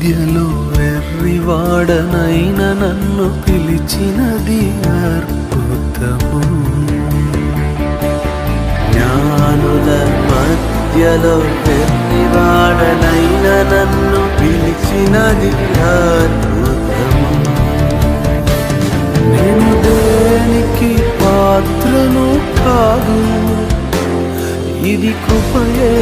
మధ్యలో వెర్రివాడనైన నన్ను పిలిచినది అద్భుతము. జ్ఞానుల మధ్యలో వెర్రివాడనైన నన్ను పిలిచినది అద్భుతము. నేను దేనికి పాత్రను కాదు, ఇది కృపయే